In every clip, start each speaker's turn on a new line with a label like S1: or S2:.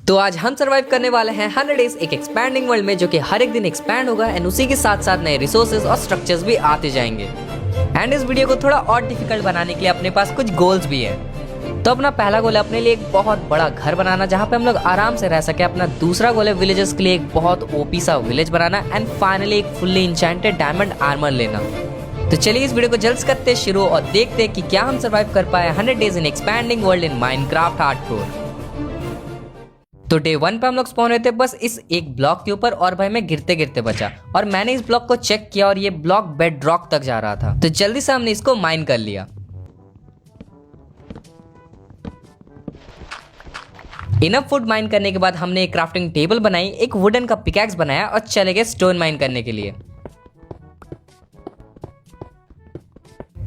S1: तो आज हम सर्वाइव करने वाले हैं 100 डेज एक एक्सपैंडिंग वर्ल्ड में, जो कि हर एक दिन एक्सपैंड होगा एंड उसी के साथ साथ नए रिसोर्सेज और स्ट्रक्चर्स भी आते जाएंगे। एंड इस वीडियो को थोड़ा और डिफिकल्ट बनाने के लिए अपने पास कुछ गोल्स भी है। तो अपना पहला गोल है अपने लिए एक बहुत बड़ा घर बनाना जहाँ पे हम लोग आराम से रह सके। अपना दूसरा गोल है विलेजर्स के लिए एक बहुत ओपी सा विलेज बनाना एंड फाइनली एक फुल्ली इंचेंटेड डायमंड आर्मर लेना। तो चलिए इस वीडियो को जल्द करते शुरू और देखते हैं कि क्या हम सर्वाइव कर पाए 100 days in expanding world in Minecraft hardcore. तो डे 1 पे हम लोग स्पॉन हुए थे बस इस एक ब्लॉक के ऊपर और भाई मैं गिरते गिरते बचा और मैंने इस ब्लॉक को चेक किया और ये ब्लॉक बेड रॉक तक जा रहा था। तो जल्दी से हमने इसको माइन कर लिया। इनफ फूड माइन करने के बाद हमने एक क्राफ्टिंग टेबल बनाई, एक वुडन का पिकैक्स बनाया और चले गए स्टोन माइन करने के लिए।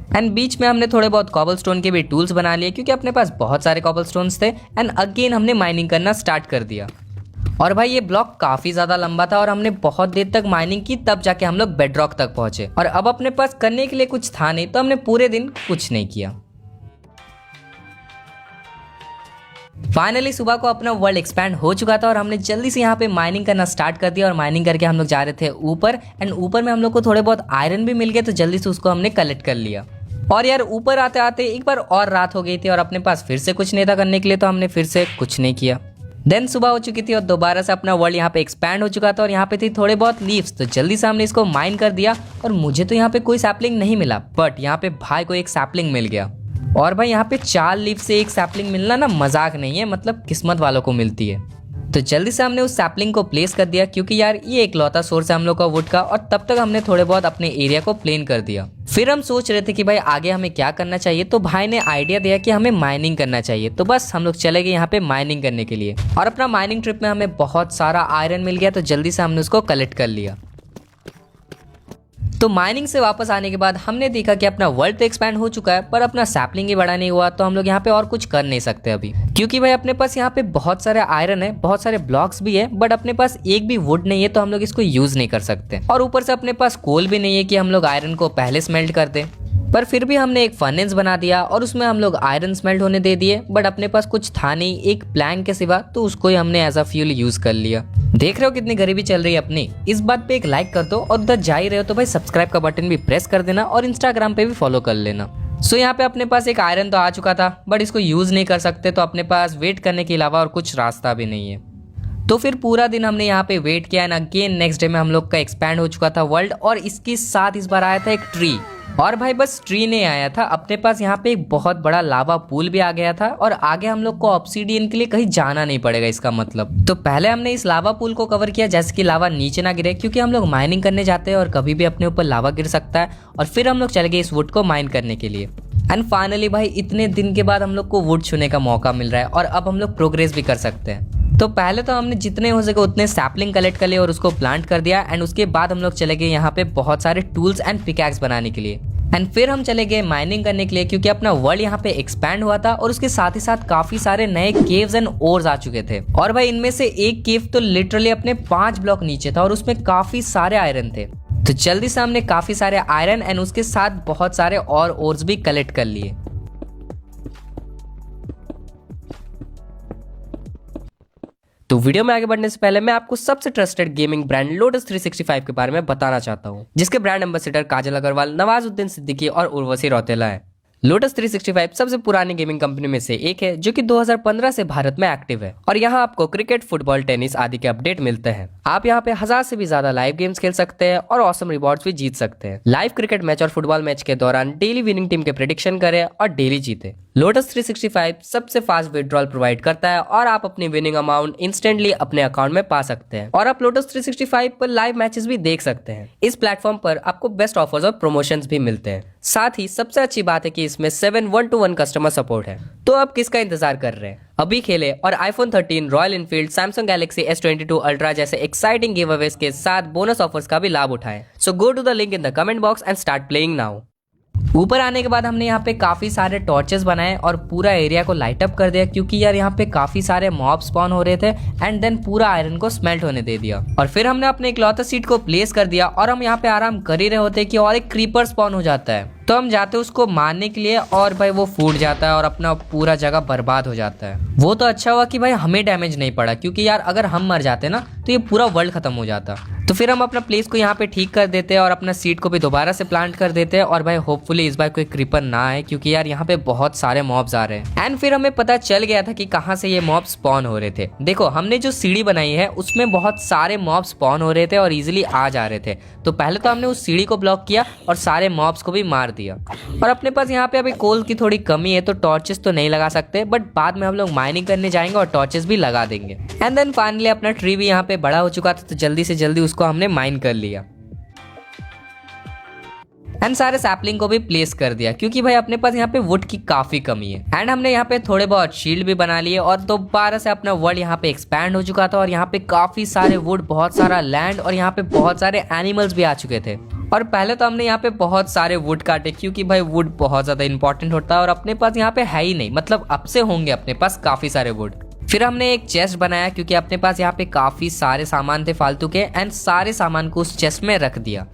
S1: एंड बीच में हमने थोड़े बहुत कॉबलस्टोन के भी टूल्स बना लिए क्योंकि अपने पास बहुत सारे कॉबलस्टोन्स थे। एंड अगेन हमने माइनिंग करना स्टार्ट कर दिया। और भाई ये ब्लॉक काफी ज्यादा लंबा था और हमने बहुत देर तक माइनिंग की, तब जाके हम लोग बेडरॉक तक पहुंचे। और अब अपने पास करने के लिए कुछ था नहीं, तो हमने पूरे दिन कुछ नहीं किया। फाइनली सुबह को अपना वर्ल्ड एक्सपैंड हो चुका था और हमने जल्दी से यहाँ पे माइनिंग करना स्टार्ट कर दिया। और माइनिंग करके हम लोग जा रहे थे ऊपर एंड ऊपर में हम लोग को थोड़े बहुत आयरन भी मिल गए, तो जल्दी से उसको हमने कलेक्ट कर लिया। और यार ऊपर आते आते एक बार और रात हो गई थी और अपने पास फिर से कुछ नहीं था करने के लिए, तो हमने फिर से कुछ नहीं किया। देन सुबह हो चुकी थी और दोबारा से अपना वर्ल्ड यहाँ पे एक्सपैंड हो चुका था और यहाँ पे थी थोड़े बहुत लीव्स, तो जल्दी से हमने इसको माइन कर दिया। और मुझे तो यहाँ पे कोई सैपलिंग नहीं मिला, बट यहाँ पे भाई को एक सैपलिंग मिल गया। और भाई यहाँ पे 4 लीफ से एक सैपलिंग मिलना ना मजाक नहीं है, मतलब किस्मत वालों को मिलती है। तो जल्दी से हमने उस सैपलिंग को प्लेस कर दिया क्योंकि यार ये इकलौता सोर्स है हम लोग का वुड का। और तब तक हमने थोड़े बहुत अपने एरिया को प्लेन कर दिया। फिर हम सोच रहे थे कि भाई आगे हमें क्या करना चाहिए, तो भाई ने आइडिया दिया कि हमें माइनिंग करना चाहिए। तो बस हम लोग चले गए यहाँ पे माइनिंग करने के लिए। और अपना माइनिंग ट्रिप में हमें बहुत सारा आयरन मिल गया, तो जल्दी से हमने उसको कलेक्ट कर लिया। तो माइनिंग से वापस आने के बाद हमने देखा कि अपना वर्ल्ड तो एक्सपैंड हो चुका है, पर अपना सैपलिंग ही बड़ा नहीं हुआ। तो हम लोग यहाँ पे और कुछ कर नहीं सकते अभी, क्योंकि भाई अपने पास यहाँ पे बहुत सारे आयरन है, बहुत सारे ब्लॉक्स भी है, बट अपने पास एक भी वुड नहीं है, तो हम लोग इसको यूज नहीं कर सकते। और ऊपर से अपने पास कोल भी नहीं है कि हम लोग आयरन को पहले स्मेल्ट कर दें। पर फिर भी हमने एक फर्नेस बना दिया और उसमें हम लोग आयरन स्मेल्ट होने दे दिए, बट अपने पास कुछ था नहीं एक प्लैंक के सिवा, तो उसको ही हमने एज अ फ्यूल यूज कर लिया। देख रहे हो कितनी गरीबी चल रही है अपनी। इस बात पे एक लाइक कर दो और उधर जा ही रहे हो तो भाई सब्सक्राइब का बटन भी प्रेस कर देना और इंस्टाग्राम पे भी फॉलो कर लेना। सो यहाँ पे अपने पास एक आयरन तो आ चुका था, बट इसको यूज नहीं कर सकते, तो अपने पास वेट करने के अलावा और कुछ रास्ता भी नहीं है। तो फिर पूरा दिन हमने यहाँ पे वेट किया एंड अगेन नेक्स्ट डे में हम लोग का एक्सपैंड हो चुका था वर्ल्ड। और इसके साथ इस बार आया था एक ट्री। और भाई बस ट्री नहीं आया था, अपने पास यहाँ पे एक बहुत बड़ा लावा पूल भी आ गया था। और आगे हम लोग को ऑब्सीडियन के लिए कहीं जाना नहीं पड़ेगा इसका मतलब। तो पहले हमने इस लावा पूल को कवर किया जैसे कि लावा नीचे ना गिरे, क्योंकि हम लोग माइनिंग करने जाते हैं और कभी भी अपने ऊपर लावा गिर सकता है। और फिर हम लोग चले गए इस वुड को माइन करने के लिए। एंड फाइनली भाई इतने दिन के बाद हम लोग को वुड छूने का मौका मिल रहा है और अब हम लोग प्रोग्रेस भी कर सकते हैं। तो पहले तो हमने जितने हो सके उतने सैपलिंग कलेक्ट कर लिए और उसको प्लांट कर दिया। एंड उसके बाद हम लोग चले गए यहाँ पे बहुत सारे टूल्स एंड पिकैक्स बनाने के लिए। एंड फिर हम चले गए माइनिंग करने के लिए, क्योंकि अपना वर्ल्ड यहाँ पे एक्सपैंड हुआ था और उसके साथ ही साथ काफी सारे नए केव्स एंड ओर्स आ चुके थे। और भाई इनमें से एक केव तो लिटरली अपने 5 ब्लॉक नीचे था और उसमें काफी सारे आयरन थे। तो जल्दी से हमने काफी सारे आयरन एंड उसके साथ बहुत सारे और ओर्स भी कलेक्ट कर लिए। तो वीडियो में आगे बढ़ने से पहले मैं आपको सबसे ट्रस्टेड गेमिंग ब्रांड लोटस 365 के बारे में बताना चाहता हूं, जिसके ब्रांड एम्बेसडर काजल अग्रवाल, नवाजुद्दीन सिद्दीकी और उर्वशी रौतेला है। लोटस 365 सबसे पुरानी गेमिंग कंपनी में से एक है, जो कि 2015 से भारत में एक्टिव है। और यहाँ आपको क्रिकेट, फुटबॉल, टेनिस आदि के अपडेट मिलते हैं। आप यहाँ पे 1000 से भी ज्यादा लाइव गेम्स खेल सकते हैं और ऑसम रिवॉर्ड्स भी जीत सकते हैं। लाइव क्रिकेट मैच और फुटबॉल मैच के दौरान डेली विनिंग टीम के प्रेडिक्शन करें और डेली जीते। लोटस 365 सबसे फास्ट विड्रॉल प्रोवाइड करता है और आप अपनी विनिंग अमाउंट इंस्टेंटली अपने अकाउंट में पा सकते हैं। और आप लोटस 365 पर लाइव मैचेस भी देख सकते हैं। इस प्लेटफॉर्म पर आपको बेस्ट ऑफर्स और प्रमोशंस भी मिलते हैं। साथ ही सबसे अच्छी बात है कि इसमें 7/1-to-1 कस्टमर सपोर्ट है। तो अब किसका इंतजार कर रहे हैं, अभी खेले और iPhone 13, Royal Enfield, Samsung Galaxy S22 Ultra जैसे एक्साइटिंग गिव अवेज के साथ बोनस ऑफर्स का भी लाभ उठाएं। So go to the link in the comment box and start playing now. ऊपर आने के बाद हमने यहाँ पे काफी सारे टॉर्चेस बनाए और पूरा एरिया को लाइट अप कर दिया, क्योंकि यार यहाँ पे काफी सारे मॉब स्पॉन हो रहे थे। एंड देन पूरा आयरन को स्मेल्ट होने दे दिया और फिर हमने अपने इकलौते सीट को प्लेस कर दिया और हम यहाँ पे आराम कर ही रहे होते कि और एक क्रीपर स्पॉन हो जाता है। तो हम जाते हैं उसको मारने के लिए और भाई वो फूट जाता है और अपना पूरा जगह बर्बाद हो जाता है। वो तो अच्छा हुआ कि भाई हमें डैमेज नहीं पड़ा, क्योंकि यार अगर हम मर जाते ना तो ये पूरा वर्ल्ड खत्म हो जाता। तो फिर हम अपना प्लेस को यहाँ पे ठीक कर देते हैं और अपना सीड को भी दोबारा से प्लांट कर देते हैं। और भाई होपफुली इस बार कोई क्रीपर ना आए, क्योंकि यार यहाँ पे बहुत सारे मॉब्स आ रहे हैं। एंड फिर हमें पता चल गया था कि कहाँ से ये मॉब स्पॉन हो रहे थे। देखो हमने जो सीढ़ी बनाई है उसमें बहुत सारे मॉब स्पॉन हो रहे थे और इजिली आ जा रहे थे। तो पहले तो हमने उस सीढ़ी को ब्लॉक किया और सारे मॉब्स को भी मार दिया। और अपने पास यहाँ पे अभी कोल की थोड़ी कमी है तो टॉर्चेस तो नहीं लगा सकते, बट बाद में हम लोग माइनिंग करने जाएंगे और टॉर्चेस भी लगा देंगे। एंड देन फाइनली अपना ट्री भी यहाँ पे बड़ा हो चुका था, तो जल्दी से जल्दी उसको हमने माइन कर लिया एंड सारे सैपलिंग को भी प्लेस कर दिया, क्योंकि भाई अपने पास यहाँ पे वुड की काफी कमी है। एंड हमने यहाँ पे थोड़े बहुत शील्ड भी बना लिए और दोबारा से अपना वर्ल्ड यहाँ पे एक्सपैंड हो चुका था। और यहाँ पे काफी सारे वुड, बहुत सारा लैंड और यहाँ पे बहुत सारे एनिमल्स भी आ चुके थे। और पहले तो हमने यहाँ पे बहुत सारे वुड काटे, क्योंकि भाई वुड बहुत ज्यादा इंपॉर्टेंट होता है और अपने पास यहाँ पे है ही नहीं, मतलब अब से होंगे अपने पास काफी सारे वुड। फिर हमने एक चेस्ट बनाया, क्योंकि अपने पास यहाँ पे काफी सारे सामान थे फालतू के, एंड सारे सामान को उस चेस्ट में रख दिया।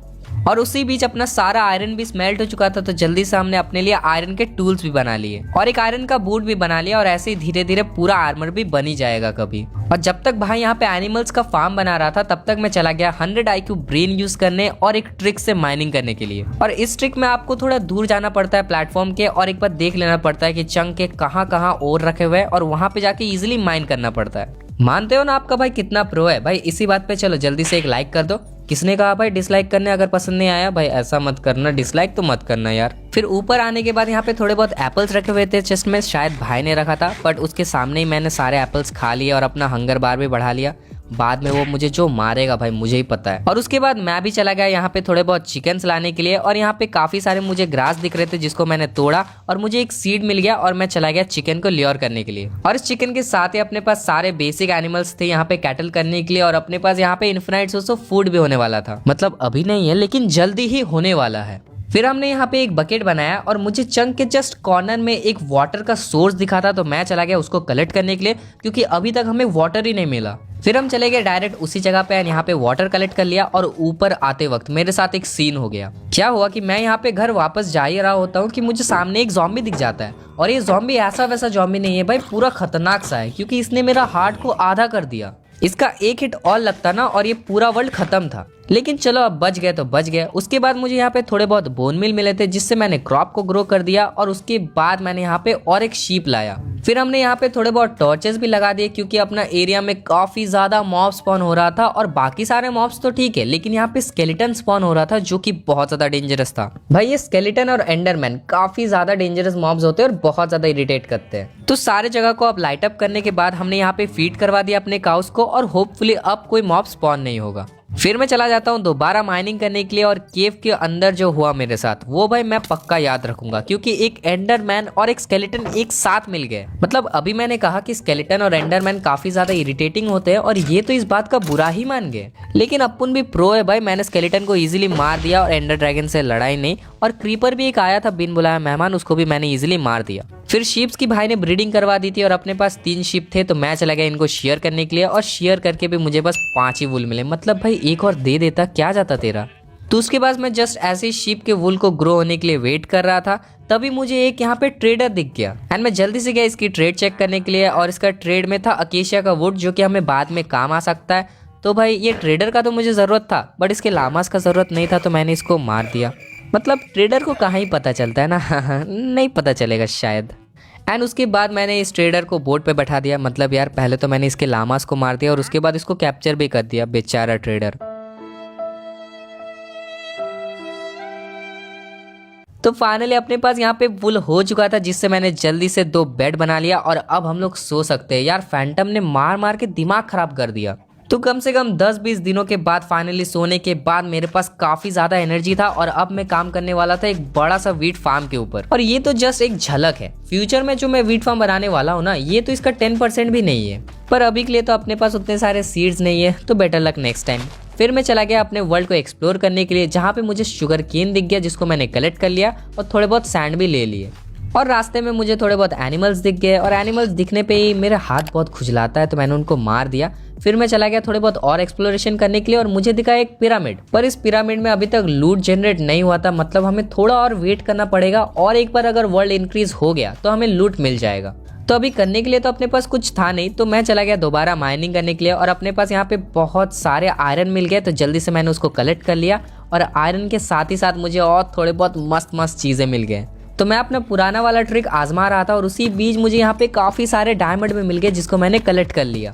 S1: और उसी बीच अपना सारा आयरन भी स्मेल्ट हो चुका था, तो जल्दी से हमने अपने लिए आयरन के टूल्स भी बना लिए और एक आयरन का बूट भी बना लिया। और ऐसे ही धीरे धीरे पूरा आर्मर भी बन ही जाएगा कभी। और जब तक भाई यहाँ पे एनिमल्स का फार्म बना रहा था, तब तक मैं चला गया 100 IQ ब्रेन यूज करने और एक ट्रिक से माइनिंग करने के लिए। और इस ट्रिक में आपको थोड़ा दूर जाना पड़ता है प्लेटफॉर्म के और एक बार देख लेना पड़ता है कि चंक के कहाँ कहाँ और रखे हुए हैं और वहां पे जाके इजिली माइन करना पड़ता है। मानते हो ना आपका भाई कितना प्रो है भाई। इसी बात पे चलो जल्दी से एक लाइक कर दो। किसने कहा भाई डिसलाइक करने, अगर पसंद नहीं आया भाई ऐसा मत करना, डिसलाइक तो मत करना यार। फिर ऊपर आने के बाद यहाँ पे थोड़े बहुत एप्पल्स रखे हुए थे चेस्ट में, शायद भाई ने रखा था, बट उसके सामने ही मैंने सारे एप्पल्स खा लिए और अपना हंगर बार भी बढ़ा लिया। बाद में वो मुझे जो मारेगा भाई मुझे ही पता है। और उसके बाद मैं भी चला गया यहाँ पे थोड़े बहुत चिकन्स लाने के लिए। और यहाँ पे काफी सारे मुझे ग्रास दिख रहे थे जिसको मैंने तोड़ा और मुझे एक सीड मिल गया और मैं चला गया चिकन को ल्योर करने के लिए। और इस चिकन के साथ ही अपने पास सारे बेसिक एनिमल्स थे यहाँ पे कैटल करने के लिए। और अपने पास यहाँ पे इन्फिनाइट सोर्स ऑफ फूड भी होने वाला था, मतलब अभी नहीं है लेकिन जल्दी ही होने वाला है। फिर हमने यहाँ पे एक बकेट बनाया और मुझे चंक के जस्ट कॉर्नर में एक वाटर का सोर्स दिखा था, तो मैं चला गया उसको कलेक्ट करने के लिए, क्योंकि अभी तक हमें वाटर ही नहीं मिला। फिर हम चले गए डायरेक्ट उसी जगह पे यहाँ पे वाटर कलेक्ट कर लिया। और ऊपर आते वक्त मेरे साथ एक सीन हो गया। क्या हुआ कि मैं यहाँ पे घर वापस जा ही रहा होता हूँ कि मुझे सामने एक ज़ॉम्बी दिख जाता है। और ये ज़ॉम्बी ऐसा वैसा ज़ॉम्बी नहीं है भाई, पूरा खतरनाक सा है, क्योंकि इसने मेरा हार्ट को आधा कर दिया। इसका एक हिट और लगता ना और ये पूरा वर्ल्ड खत्म था। लेकिन चलो अब बच गए तो बच गए। उसके बाद मुझे यहाँ पे थोड़े बहुत बोन मिल मिले थे, जिससे मैंने क्रॉप को ग्रो कर दिया। और उसके बाद मैंने यहाँ पे और एक शीप लाया। फिर हमने यहाँ पे थोड़े बहुत टॉर्चेस भी लगा दिए, क्योंकि अपना एरिया में काफी ज्यादा मॉब स्पॉन हो रहा था। और बाकी सारे मॉब्स तो ठीक है, लेकिन यहाँ पे स्केलेटन स्पॉन हो रहा था जो कि बहुत ज्यादा डेंजरस था। भाई ये स्केलेटन और एंडरमैन काफी ज्यादा डेंजरस मॉब्स होते हैं और बहुत ज्यादा इरिटेट करते हैं। तो सारे जगह को अब लाइट अप करने के बाद हमने यहाँ पे फीड करवा दिया अपने काउस को, और होपफुली अब कोई मॉब स्पॉन नहीं होगा। फिर मैं चला जाता हूँ दोबारा माइनिंग करने के लिए। और केव के अंदर जो हुआ मेरे साथ वो भाई मैं पक्का याद रखूंगा, क्योंकि एक एंडरमैन और एक स्केलेटन एक साथ मिल गए। मतलब अभी मैंने कहा कि स्केलेटन और एंडरमैन काफी ज्यादा इरिटेटिंग होते हैं और ये तो इस बात का बुरा ही मान गए। लेकिन अपुन भी प्रो है भाई, मैंने स्केलेटन को इजिली मार दिया और एंडर ड्रैगन से लड़ाई नहीं। और क्रीपर भी एक आया था बिन बुलाया मेहमान, उसको भी मैंने इजिली मार दिया। फिर शीप्स की भाई ने ब्रीडिंग करवा दी थी और अपने पास 3 शीप थे, तो मैं चला गया इनको शेयर करने के लिए। और शेयर करके भी मुझे बस 5 ही वुल मिले, मतलब भाई एक और दे देता क्या जाता तेरा। तो उसके बाद मैं जस्ट ऐसे शीप के वुल को ग्रो होने के लिए वेट कर रहा था, तभी मुझे एक यहाँ पे ट्रेडर दिख गया। एंड मैं जल्दी से गया इसकी ट्रेड चेक करने के लिए। और इसका ट्रेड में था अकेशिया का वुड, जो कि हमें बाद में काम आ सकता है। तो भाई ये ट्रेडर का तो मुझे जरूरत था, बट इसके लामास का जरूरत नहीं था, तो मैंने इसको मार दिया। मतलब ट्रेडर को कहाँ ही पता चलता है ना नहीं पता चलेगा शायद। एंड उसके बाद मैंने इस ट्रेडर को बोट पे बैठा दिया। मतलब यार पहले तो मैंने इसके लामास को मार दिया और उसके बाद इसको कैप्चर भी कर दिया, बेचारा ट्रेडर। तो फाइनली अपने पास यहाँ पे वुल हो चुका था, जिससे मैंने जल्दी से 2 बेड बना लिया और अब हम लोग सो सकते हैं। यार फैंटम ने मार मार के दिमाग खराब कर दिया। तो कम से कम 10-20 दिनों के बाद फाइनली सोने के बाद मेरे पास काफी ज्यादा एनर्जी था और अब मैं काम करने वाला था एक बड़ा सा वीट फार्म के ऊपर। और ये तो जस्ट एक झलक है, फ्यूचर में जो मैं वीट फार्म बनाने वाला हूँ ना, ये तो इसका 10% भी नहीं है। पर अभी के लिए तो अपने पास उतने सारे सीड्स नहीं है, तो बेटर लक नेक्स्ट टाइम। फिर मैं चला गया अपने वर्ल्ड को एक्सप्लोर करने के लिए, जहाँ पे मुझे शुगर केन दिख गया, जिसको मैंने कलेक्ट कर लिया और थोड़े बहुत सैंड भी ले लिए। और रास्ते में मुझे थोड़े बहुत एनिमल्स दिख गए और एनिमल्स दिखने पे ही मेरा हाथ बहुत खुजलाता है, तो मैंने उनको मार दिया। फिर मैं चला गया थोड़े बहुत और एक्सप्लोरेशन करने के लिए और मुझे दिखा एक पिरामिड, पर इस पिरामिड में अभी तक लूट जनरेट नहीं हुआ था, मतलब हमें थोड़ा और वेट करना पड़ेगा और एक बार अगर वर्ल्ड इंक्रीज हो गया तो हमें लूट मिल जाएगा। तो अभी करने के लिए तो अपने पास कुछ था नहीं, तो मैं चला गया दोबारा माइनिंग करने के लिए और अपने पास यहाँ पे बहुत सारे आयरन मिल गए, तो जल्दी से मैंने उसको कलेक्ट कर लिया और आयरन के साथ ही साथ मुझे और थोड़े बहुत मस्त मस्त चीज़ें मिल गए। तो मैं अपना पुराना वाला ट्रिक आजमा रहा था और उसी बीच मुझे यहाँ पे काफ़ी सारे डायमंड भी मिल गए जिसको मैंने कलेक्ट कर लिया।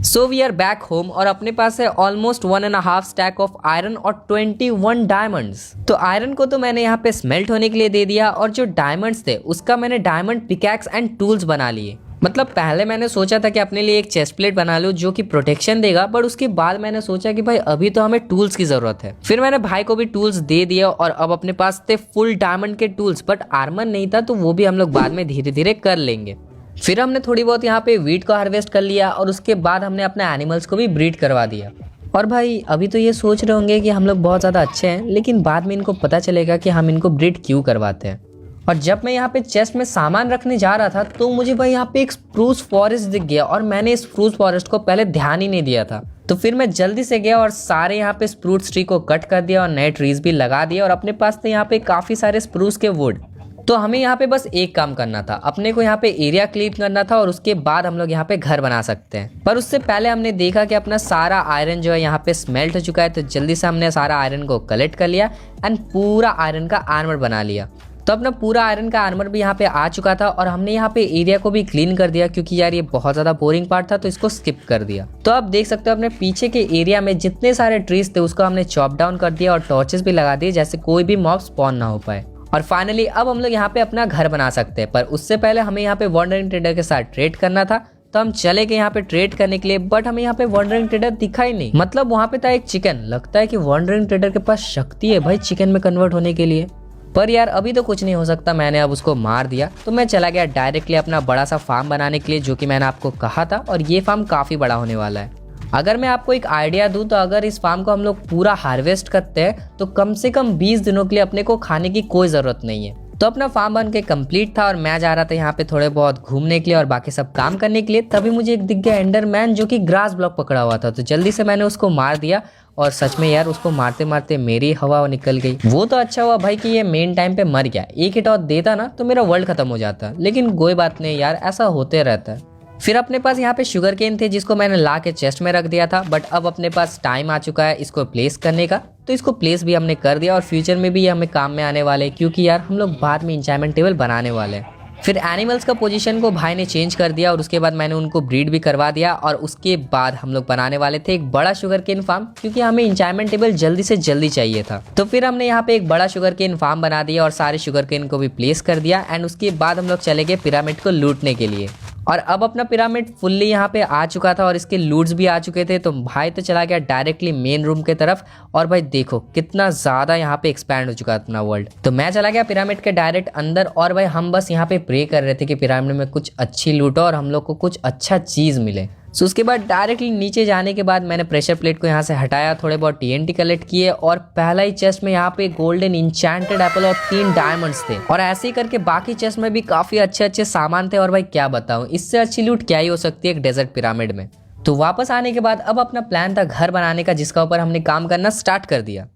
S1: So we are back home और अपने पास है ऑलमोस्ट 1.5 स्टैक ऑफ आयरन और 21 डायमंड्स। तो आयरन को तो मैंने यहाँ पे स्मेल्ट होने के लिए दे दिया और जो डायमंड्स थे उसका मैंने डायमंड पिकैक्स एंड टूल्स बना लिए। मतलब पहले मैंने सोचा था कि अपने लिए एक चेस्ट प्लेट बना लूं जो कि प्रोटेक्शन देगा, बट उसके बाद मैंने सोचा कि भाई अभी तो हमें टूल्स की जरूरत है। फिर मैंने भाई को भी टूल्स दे दिया और अब अपने पास थे फुल डायमंड के टूल्स, बट आर्मर नहीं था, तो वो भी हम लोग बाद में धीरे धीरे कर लेंगे। फिर हमने थोड़ी बहुत यहाँ पे वीट को हार्वेस्ट कर लिया और उसके बाद हमने अपने एनिमल्स को भी ब्रीड करवा दिया। और भाई अभी तो ये सोच रहे होंगे कि हम लोग बहुत ज़्यादा अच्छे हैं, लेकिन बाद में इनको पता चलेगा कि हम इनको ब्रीड क्यों करवाते हैं। और जब मैं यहाँ पे चेस्ट में सामान रखने जा रहा था तो मुझे भाई यहाँ पे एक स्प्रूस फॉरेस्ट दिख गया और मैंने इस स्प्रूस फॉरेस्ट को पहले ध्यान ही नहीं दिया था। तो फिर मैं जल्दी से गया और सारे यहाँ पे स्प्रूस ट्री को कट कर दिया और नए ट्रीज भी लगा दिए और अपने पास थे यहाँ पे काफ़ी सारे स्प्रूस के वुड। तो हमें यहाँ पे बस एक काम करना था, अपने को यहाँ पे एरिया क्लीन करना था और उसके बाद हम लोग यहाँ पे घर बना सकते हैं। पर उससे पहले हमने देखा कि अपना सारा आयरन जो है यहाँ पे स्मेल्ट हो चुका है, तो जल्दी से हमने सारा आयरन को कलेक्ट कर लिया एंड पूरा आयरन का आर्मर बना लिया। तो अपना पूरा आयरन का आर्मर भी यहाँ पे आ चुका था और हमने यहाँ पे एरिया को भी क्लीन कर दिया, क्योंकि यार ये बहुत ज़्यादा बोरिंग पार्ट था तो इसको स्किप कर दिया। तो आप देख सकते हो अपने पीछे के एरिया में जितने सारे ट्रीज थे उसको हमने चॉप डाउन कर दिया और टॉर्चेस भी लगा दिए जैसे कोई भी मॉब स्पॉन ना हो पाए। और फाइनली अब हम लोग यहाँ पे अपना घर बना सकते हैं, पर उससे पहले हमें यहाँ पे वॉन्डरिंग ट्रेडर के साथ ट्रेड करना था। तो हम चले गए यहाँ पे ट्रेड करने के लिए, बट हमें यहाँ पे वॉन्डरिंग ट्रेडर दिखा ही नहीं। मतलब वहाँ पे था एक चिकन, लगता है कि वॉन्डरिंग ट्रेडर के पास शक्ति है भाई चिकन में कन्वर्ट होने के लिए। पर यार अभी तो कुछ नहीं हो सकता, मैंने अब उसको मार दिया। तो मैं चला गया डायरेक्टली अपना बड़ा सा फार्म बनाने के लिए, जो कि मैंने आपको कहा था, और ये फार्म काफ़ी बड़ा होने वाला है। अगर मैं आपको एक आइडिया दूं तो अगर इस फार्म को हम लोग पूरा हार्वेस्ट करते हैं तो कम से कम 20 दिनों के लिए अपने को खाने की कोई ज़रूरत नहीं है। तो अपना फार्म बन के कंप्लीट था और मैं जा रहा था यहाँ पे थोड़े बहुत घूमने के लिए और बाकी सब काम करने के लिए। तभी मुझे एक दिख गया एंडरमैन जो कि ग्रास ब्लॉक पकड़ा हुआ था, तो जल्दी से मैंने उसको मार दिया और सच में यार उसको मारते मारते मेरी हवा निकल गई। वो तो अच्छा हुआ भाई कि ये मेन टाइम पे मर गया, एक हिट और देता ना तो मेरा वर्ल्ड खत्म हो जाता, लेकिन कोई बात नहीं यार, ऐसा होते रहता है। फिर अपने पास यहाँ पे शुगर केन थे जिसको मैंने ला के चेस्ट में रख दिया था, बट अब अपने पास टाइम आ चुका है इसको प्लेस करने का। तो इसको प्लेस भी हमने कर दिया और फ्यूचर में भी ये हमें काम में आने वाले हैं, क्योंकि यार हम लोग बाद में इंचाइनमेंट टेबल बनाने वाले हैं। फिर एनिमल्स का पोजीशन को भाई ने चेंज कर दिया और उसके बाद मैंने उनको ब्रीड भी करवा दिया और उसके बाद हम लोग बनाने वाले थे एक बड़ा शुगर केन फार्म, क्योंकि हमें इंचाइनमेंट टेबल जल्दी से जल्दी चाहिए था। तो फिर हमने यहाँ पे एक बड़ा शुगर केन फार्म बना दिया और सारे शुगर केन को भी प्लेस कर दिया एंड उसके बाद हम लोग चले गए पिरामिड को लूटने के लिए। और अब अपना पिरामिड फुल्ली यहाँ पे आ चुका था और इसके लूट्स भी आ चुके थे, तो भाई तो चला गया डायरेक्टली मेन रूम के तरफ। और भाई देखो कितना ज़्यादा यहाँ पे एक्सपैंड हो चुका है अपना वर्ल्ड। तो मैं चला गया पिरामिड के डायरेक्ट अंदर और भाई हम बस यहाँ पे प्रे कर रहे थे कि पिरामिड में कुछ अच्छी लूट हो और हम लोग को कुछ अच्छा चीज़ मिले। सो उसके बाद डायरेक्टली नीचे जाने के बाद मैंने प्रेशर प्लेट को यहाँ से हटाया, थोड़े बहुत TNT कलेक्ट किए और पहला ही चेस्ट में यहाँ पे गोल्डन इंचेंटेड एप्पल और 3 डायमंड्स थे। और ऐसे ही करके बाकी चेस्ट में भी काफी अच्छे अच्छे सामान थे। और भाई क्या बताऊं, इससे अच्छी लूट क्या ही हो सकती है एक डेजर्ट पिरामिड में। तो वापस आने के बाद अब अपना प्लान था घर बनाने का, जिसका ऊपर हमने काम करना स्टार्ट कर दिया।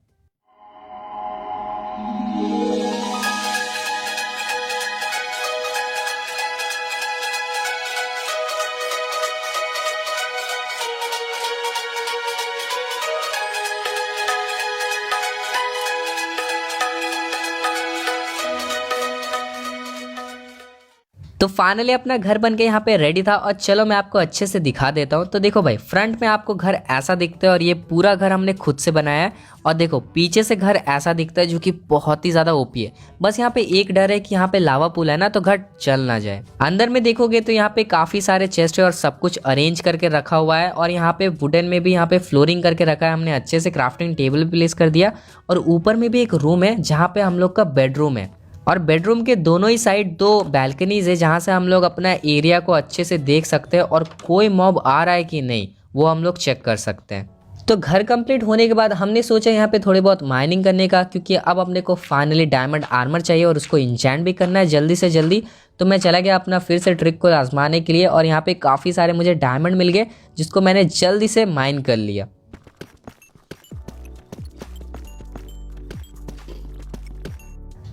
S1: तो फाइनली अपना घर बन के यहाँ पे रेडी था और चलो मैं आपको अच्छे से दिखा देता हूँ। तो देखो भाई फ्रंट में आपको घर ऐसा दिखता है और ये पूरा घर हमने खुद से बनाया है। और देखो पीछे से घर ऐसा दिखता है जो कि बहुत ही ज्यादा ओपी है। बस यहाँ पे एक डर है कि यहाँ पे लावा पूल है ना, तो घर चल ना जाए। अंदर में देखोगे तो यहाँ पे काफी सारे चेस्ट है और सब कुछ अरेंज करके रखा हुआ है। और यहाँ पे वुडन में भी यहाँ पे फ्लोरिंग करके रखा है हमने, अच्छे से क्राफ्टिंग टेबल प्लेस कर दिया। और ऊपर में भी एक रूम है जहाँ पे हम लोग का बेडरूम है। और बेडरूम के दोनों ही साइड 2 बैल्कनीज है जहाँ से हम लोग अपना एरिया को अच्छे से देख सकते हैं और कोई मॉब आ रहा है कि नहीं वो हम लोग चेक कर सकते हैं। तो घर कंप्लीट होने के बाद हमने सोचा यहाँ पे थोड़ी बहुत माइनिंग करने का, क्योंकि अब अपने को फाइनली डायमंड आर्मर चाहिए और उसको इंचैंट भी करना है जल्दी से जल्दी। तो मैं चला गया अपना फिर से ट्रिक को आजमाने के लिए और यहाँ पे काफ़ी सारे मुझे डायमंड मिल गए, जिसको मैंने जल्दी से माइन कर लिया।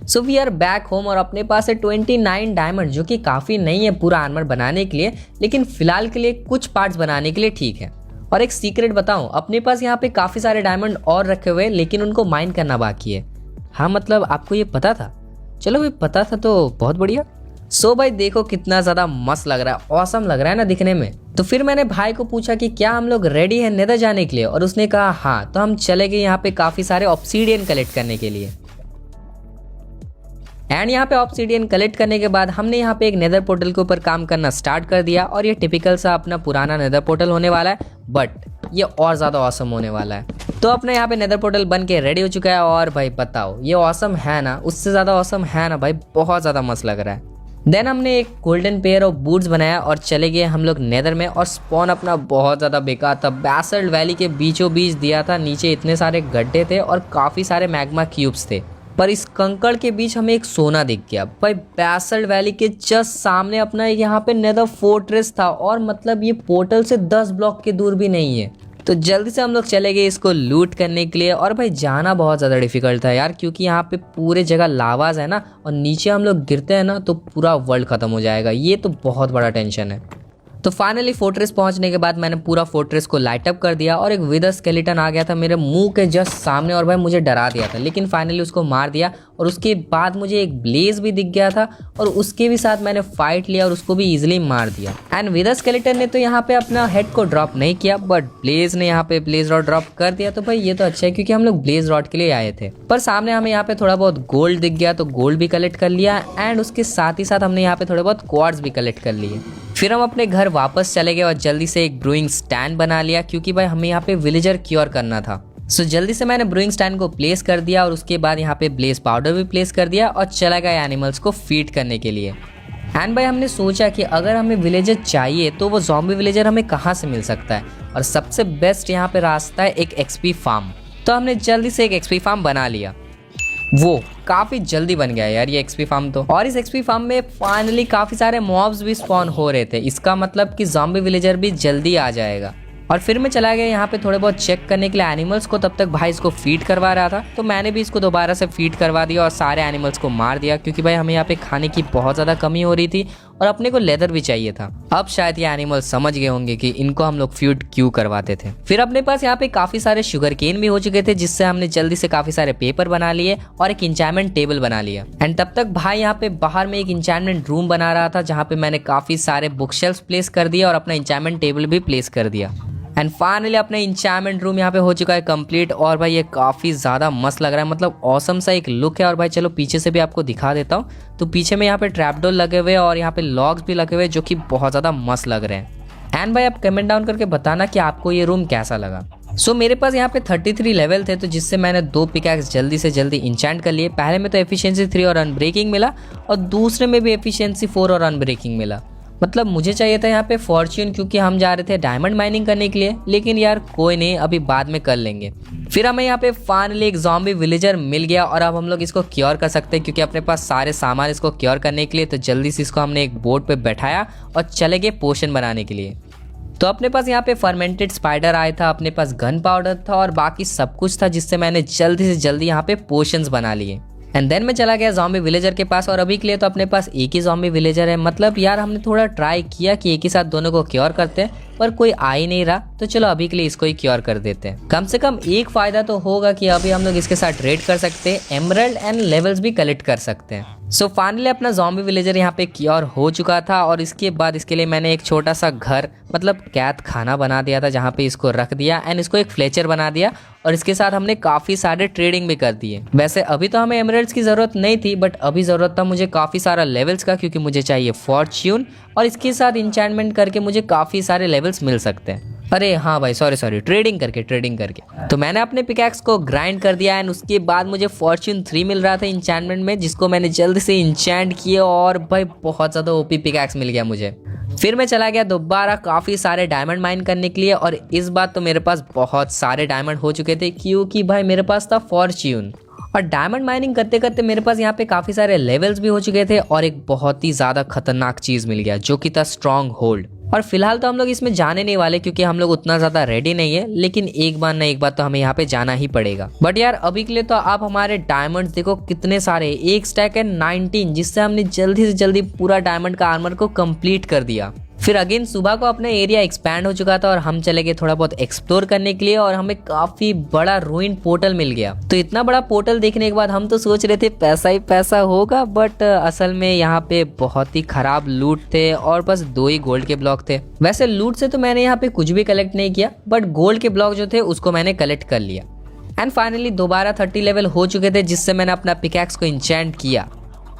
S1: So we are back home और अपने पास है 29 डायमंड, जो कि काफ़ी नहीं है पूरा आर्मर बनाने के लिए, लेकिन फिलहाल के लिए कुछ पार्ट्स बनाने के लिए ठीक है। और एक सीक्रेट बताऊं, अपने पास यहाँ पे काफ़ी सारे डायमंड और रखे हुए, लेकिन उनको माइन करना बाकी है। हाँ मतलब आपको ये पता था? चलो भाई पता था तो बहुत बढ़िया। सो भाई देखो कितना ज़्यादा मस्त लग रहा है, ऑसम लग रहा है ना दिखने में। तो फिर मैंने भाई को पूछा कि क्या हम लोग रेडी हैं नेदर जाने के लिए, और उसने कहा हाँ। तो हम चले गए यहाँ पे काफ़ी सारे ऑब्सीडियन कलेक्ट करने के लिए। एंड यहाँ पे ऑब्सीडियन कलेक्ट करने के बाद हमने यहाँ पे एक नेदर पोर्टल के ऊपर काम करना स्टार्ट कर दिया। और ये टिपिकल सा अपना पुराना नेदर पोर्टल होने वाला है, बट ये और ज़्यादा ऑसम होने वाला है। तो अपने यहाँ पे नेदर पोर्टल बन के रेडी हो चुका है। और भाई बताओ ये ऑसम है ना, उससे ज़्यादा ऑसम है ना भाई, बहुत ज़्यादा मस्त लग रहा है। देन हमने एक गोल्डन पेयर ऑफ बूट्स बनाया और चले गए हम लोग नेदर में। और स्पॉन अपना बहुत ज़्यादा बेकार था, बैसल्ट वैली के बीचों बीच दिया था, नीचे इतने सारे गड्ढे थे और काफ़ी सारे मैग्मा क्यूब्स थे। पर इस कंकड़ के बीच हमें एक सोना दिख गया भाई। बैसल्ट वैली के जस्ट सामने अपना यहाँ पे नेदर फोर्ट्रेस था, और मतलब ये पोर्टल से 10 ब्लॉक के दूर भी नहीं है। तो जल्दी से हम लोग चले गए इसको लूट करने के लिए। और भाई जाना बहुत ज़्यादा डिफिकल्ट था यार, क्योंकि यहाँ पे पूरे जगह लावाज है ना, और नीचे हम लोग गिरते हैं ना तो पूरा वर्ल्ड ख़त्म हो जाएगा। ये तो बहुत बड़ा टेंशन है। तो फाइनली फोर्ट्रेस पहुंचने के बाद मैंने पूरा फोर्ट्रेस को लाइट अप कर दिया और एक विदर स्केलेटन आ गया था मेरे मुंह के जस्ट सामने, और भाई मुझे डरा दिया था, लेकिन फाइनली उसको मार दिया। और उसके बाद मुझे एक ब्लेज भी दिख गया था, और उसके भी साथ मैंने फाइट लिया और उसको भी इजीली मार दिया। एंड विदर स्केलेटन ने तो यहाँ पे अपना हेड को ड्रॉप नहीं किया, बट ब्लेज ने यहाँ पे ब्लेज रॉड ड्रॉप कर दिया। तो भाई ये तो अच्छा है, क्योंकि हम लोग ब्लेज रॉड के लिए आए थे। पर सामने हमें यहाँ पे थोड़ा बहुत गोल्ड दिख गया, तो गोल्ड भी कलेक्ट कर लिया। एंड उसके साथ ही साथ हमने यहाँ पे थोड़े बहुत क्वार्ट्ज भी कलेक्ट कर लिए। फिर हम अपने घर वापस चले गए और जल्दी से एक ब्रूइंग स्टैंड बना लिया, क्योंकि भाई हमें यहाँ पे विलेजर क्योर करना था। सो जल्दी से मैंने ब्रूइंग स्टैंड को प्लेस कर दिया, और उसके बाद यहाँ पे ब्लेज पाउडर भी प्लेस कर दिया और चला गया एनिमल्स को फीड करने के लिए। एंड भाई हमने सोचा कि अगर हमें विलेजर चाहिए तो वो ज़ॉम्बी विलेजर हमें कहाँ से मिल सकता है, और सबसे बेस्ट यहाँ पे रास्ता है एक एक्सपी फार्म। तो हमने जल्दी से एक एक्सपी फार्म बना लिया। वो काफ़ी जल्दी बन गया यार ये एक्सपी फार्म तो। और इस एक्सपी फार्म में फाइनली काफ़ी सारे मॉब्स भी स्पॉन हो रहे थे, इसका मतलब कि ज़ॉम्बी विलेजर भी जल्दी आ जाएगा। और फिर मैं चला गया यहाँ पे थोड़े बहुत चेक करने के लिए एनिमल्स को। तब तक भाई इसको फीड करवा रहा था, तो मैंने भी इसको दोबारा से फीड करवा दिया और सारे एनिमल्स को मार दिया, क्योंकि भाई हमें यहाँ पे खाने की बहुत ज़्यादा कमी हो रही थी और अपने को लेदर भी चाहिए था। अब शायद ये एनिमल्स समझ गए होंगे कि इनको हम लोग फीड क्यों करवाते थे। फिर अपने पास यहाँ पे काफ़ी सारे शुगर केन भी हो चुके थे, जिससे हमने जल्दी से काफ़ी सारे पेपर बना लिए और एक इंचैनमेंट टेबल बना लिया। एंड तब तक भाई यहाँ पे बाहर में एक इंचैनमेंट रूम बना रहा था, जहाँ पे मैंने काफ़ी सारे बुक शेल्फ प्लेस कर दिया और अपना इंचैनमेंट टेबल भी प्लेस कर दिया। एंड फाइनली अपने इंचैनमेंट रूम यहाँ पे हो चुका है कंप्लीट। और भाई ये काफ़ी ज़्यादा मस्त लग रहा है, मतलब ऑसम सा एक लुक है। और भाई चलो पीछे से भी आपको दिखा देता हूँ। तो पीछे में यहाँ पे ट्रैपडोर लगे हुए और यहाँ पे लॉग्स भी लगे हुए, जो कि बहुत ज़्यादा मस्त लग रहे हैं। एंड भाई आप कमेंट डाउन करके बताना कि आपको ये रूम कैसा लगा। सो मेरे पास यहाँ पे 33 लेवल थे, तो जिससे मैंने 2 पिकैक्स जल्दी से जल्दी इंचैंट कर लिए। पहले में तो एफिशिएंसी 3 और अनब्रेकिंग मिला, और दूसरे में भी एफिशिएंसी 4 और अनब्रेकिंग मिला। मतलब मुझे चाहिए था यहाँ पे फॉर्च्यून, क्योंकि हम जा रहे थे डायमंड माइनिंग करने के लिए, लेकिन यार कोई नहीं, अभी बाद में कर लेंगे। फिर हमें यहाँ पे फाइनली एक ज़ॉम्बी विलेजर मिल गया, और अब हम लोग इसको क्योर कर सकते हैं, क्योंकि अपने पास सारे सामान इसको क्योर करने के लिए। तो जल्दी से इसको हमने एक बोर्ड पे बैठाया और चले गए पोशन बनाने के लिए। तो अपने पास यहाँ पे फर्मेंटेड स्पाइडर आया था, अपने पास गन पाउडर था और बाकी सब कुछ था, जिससे मैंने जल्दी से जल्दी यहाँ पे पोशंस बना लिए। एंड देन मैं चला गया ज़ॉम्बी विलेजर के पास, और अभी के लिए तो अपने पास एक ही ज़ॉम्बी विलेजर है। मतलब यार हमने थोड़ा ट्राई किया कि एक ही साथ दोनों को क्योर करते हैं, पर कोई आ ही नहीं रहा। तो चलो अभी के लिए इसको ही क्योर कर देते हैं। कम से कम एक फ़ायदा तो होगा कि अभी हम लोग इसके साथ ट्रेड कर सकते हैं, एमरल्ड एंड लेवल्स भी कलेक्ट कर सकते हैं। सो फाइनली अपना ज़ॉम्बी विलेजर यहाँ पे क्योर हो चुका था, और इसके बाद इसके लिए मैंने एक छोटा सा घर, मतलब कैद खाना बना दिया था, जहाँ पे इसको रख दिया। एंड इसको एक फ्लेचर बना दिया, और इसके साथ हमने काफ़ी सारे ट्रेडिंग भी कर दिए। वैसे अभी तो हमें एमरल्ड्स की ज़रूरत नहीं थी, बट अभी ज़रूरत था मुझे काफ़ी सारा लेवल्स का, क्योंकि मुझे चाहिए फॉर्च्यून, और इसके साथ इंचैंटमेंट करके मुझे काफ़ी सारे लेवल्स मिल सकते हैं। अरे हाँ भाई, सॉरी, ट्रेडिंग करके तो मैंने अपने पिकैक्स को ग्राइंड कर दिया एंड उसके बाद मुझे फॉर्च्यून 3 मिल रहा था इंचैंटमेंट में, जिसको मैंने जल्द से इंचैंट किया और भाई बहुत ज़्यादा ओपी पिकैक्स मिल गया मुझे। फिर मैं चला गया दोबारा काफ़ी सारे डायमंड माइन करने के लिए और इस बार तो मेरे पास बहुत सारे डायमंड हो चुके थे क्योंकि भाई मेरे पास था फॉर्च्यून। और डायमंड माइनिंग करते करते मेरे पास यहाँ पे काफ़ी सारे लेवल्स भी हो चुके थे और एक बहुत ही ज़्यादा खतरनाक चीज़ मिल गया जो कि था स्ट्रॉन्ग होल्ड। और फिलहाल तो हम लोग इसमें जाने नहीं वाले क्योंकि हम लोग उतना ज़्यादा रेडी नहीं है, लेकिन एक बार ना एक बार तो हमें यहाँ पे जाना ही पड़ेगा। बट यार अभी के लिए तो आप हमारे डायमंड्स देखो कितने सारे, एक स्टैक है 19, जिससे हमने जल्दी से जल्दी पूरा डायमंड का आर्मर को कंप्लीट कर दिया। फिर अगेन सुबह को अपना एरिया एक्सपैंड हो चुका था और हम चले गए थोड़ा बहुत एक्सप्लोर करने के लिए और हमें काफी बड़ा रूइन पोर्टल मिल गया। तो इतना बड़ा पोर्टल देखने के बाद हम तो सोच रहे थे पैसा ही पैसा होगा, बट असल में यहाँ पे बहुत ही खराब लूट थे और बस 2 ही गोल्ड के ब्लॉक थे। वैसे लूट से तो मैंने यहाँ पे कुछ भी कलेक्ट नहीं किया, बट गोल्ड के ब्लॉक जो थे उसको मैंने कलेक्ट कर लिया। एंड फाइनली दोबारा 30 लेवल हो चुके थे, जिससे मैंने अपना पिकैक्स को इंचेंट किया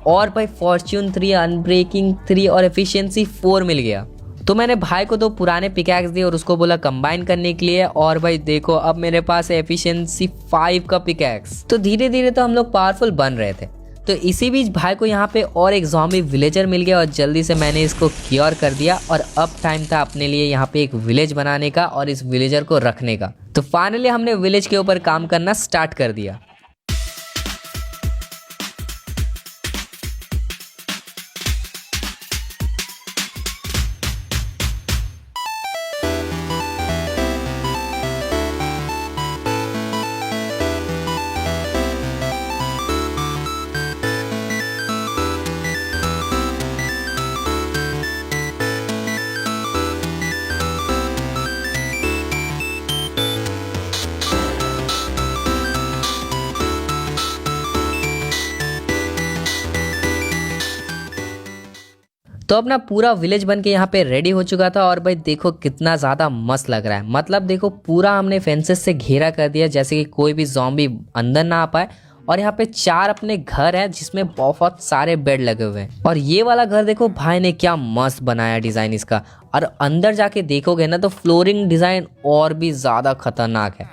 S1: और भाई फॉर्च्यून 3, अनब्रेकिंग 3 और एफिशिएंसी 4 मिल गया। तो मैंने भाई को 2 पुराने पिकैक्स दिए और उसको बोला कंबाइन करने के लिए, और भाई देखो अब मेरे पास है एफिशिएंसी 5 का पिकैक्स। तो धीरे धीरे तो हम लोग पावरफुल बन रहे थे। तो इसी बीच भाई को यहाँ पे और एक ज़ॉम्बी विलेजर मिल गया और जल्दी से मैंने इसको क्योर कर दिया और अब टाइम था अपने लिए यहाँ पे एक विलेज बनाने का और इस विलेजर को रखने का। तो फाइनली हमने विलेज के ऊपर काम करना स्टार्ट कर दिया। तो अपना पूरा विलेज बन के यहाँ पे रेडी हो चुका था और भाई देखो कितना ज़्यादा मस्त लग रहा है। मतलब देखो पूरा हमने फेंसेस से घेरा कर दिया जैसे कि कोई भी ज़ॉम्बी अंदर ना आ पाए। और यहाँ पे 4 अपने घर हैं जिसमें बहुत सारे बेड लगे हुए हैं। और ये वाला घर देखो भाई ने क्या मस्त बनाया डिज़ाइन इसका। और अंदर जाके देखोगे ना तो फ्लोरिंग डिज़ाइन और भी ज़्यादा खतरनाक है।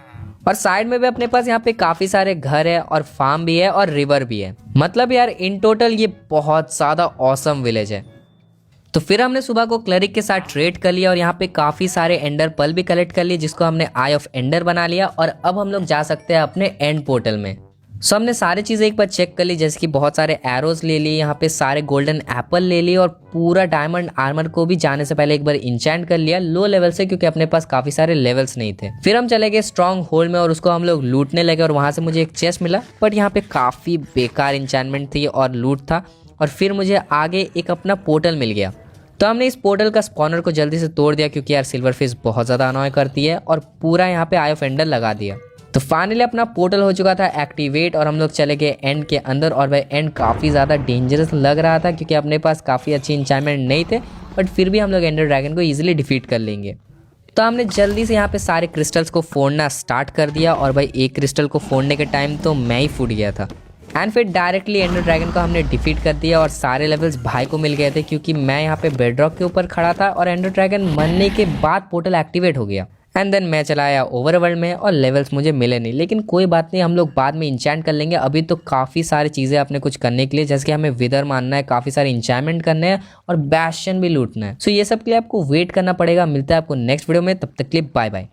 S1: और साइड में भी अपने पास यहाँ पे काफ़ी सारे घर है और फार्म भी है और रिवर भी है। मतलब यार इन टोटल ये बहुत ज़्यादा ऑसम विलेज है। तो फिर हमने सुबह को क्लरिक के साथ ट्रेड कर लिया और यहाँ पे काफ़ी सारे एंडर पल भी कलेक्ट कर लिए जिसको हमने आई ऑफ एंडर बना लिया। और अब हम लोग जा सकते हैं अपने एंड पोर्टल में। सो हमने सारी चीज़ें एक बार चेक कर ली, जैसे कि बहुत सारे एरोज ले लिए, यहाँ पे सारे गोल्डन एप्पल ले लिए और पूरा डायमंड आर्मर को भी जाने से पहले एक बार इंचैंट कर लिया लो लेवल से, क्योंकि अपने पास काफ़ी सारे लेवल्स नहीं थे। फिर हम चले गए स्ट्रॉन्ग होल्ड में और उसको हम लोग लूटने लगे और वहाँ से मुझे एक चेस्ट मिला, बट यहाँ पे काफ़ी बेकार इंचैंटमेंट थी और लूट था। और फिर मुझे आगे एक अपना पोर्टल मिल गया। तो हमने इस पोर्टल का स्पॉनर को जल्दी से तोड़ दिया क्योंकि यार सिल्वर फिश बहुत ज़्यादा अनॉय करती है, और पूरा यहाँ पे आई ऑफ एंडर लगा दिया। तो फाइनली अपना पोर्टल हो चुका था एक्टिवेट और हम लोग चले गए एंड के अंदर। और भाई एंड काफ़ी ज़्यादा डेंजरस लग रहा था क्योंकि अपने पास काफ़ी अच्छी इंचाइनमेंट नहीं थे, बट फिर भी हम लोग एंडर ड्रैगन को ईजिली डिफीट कर लेंगे। तो हमने जल्दी से यहाँ पे सारे क्रिस्टल्स को फोड़ना स्टार्ट कर दिया और भाई एक क्रिस्टल को फोड़ने के टाइम तो मैं ही फूट गया था। एंड फिर डायरेक्टली एंडर ड्रैगन को हमने डिफीट कर दिया और सारे लेवल्स भाई को मिल गए थे क्योंकि मैं यहाँ पे बेडरॉक के ऊपर खड़ा था और एंडर ड्रैगन मरने के बाद पोर्टल एक्टिवेट हो गया। एंड देन मैं चला आया ओवरवर्ल्ड में और लेवल्स मुझे मिले नहीं, लेकिन कोई बात नहीं, हम लोग बाद में इंचैंट कर लेंगे। अभी तो काफ़ी सारी चीज़ें अपने कुछ करने के लिए, जैसे कि हमें विदर मानना है, काफ़ी सारे इंचैंटमेंट करने हैं और बैस्शन भी लूटना है। सो ये सब के लिए आपको वेट करना पड़ेगा। मिलता है आपको नेक्स्ट वीडियो में, तब तक के लिए बाय बाय।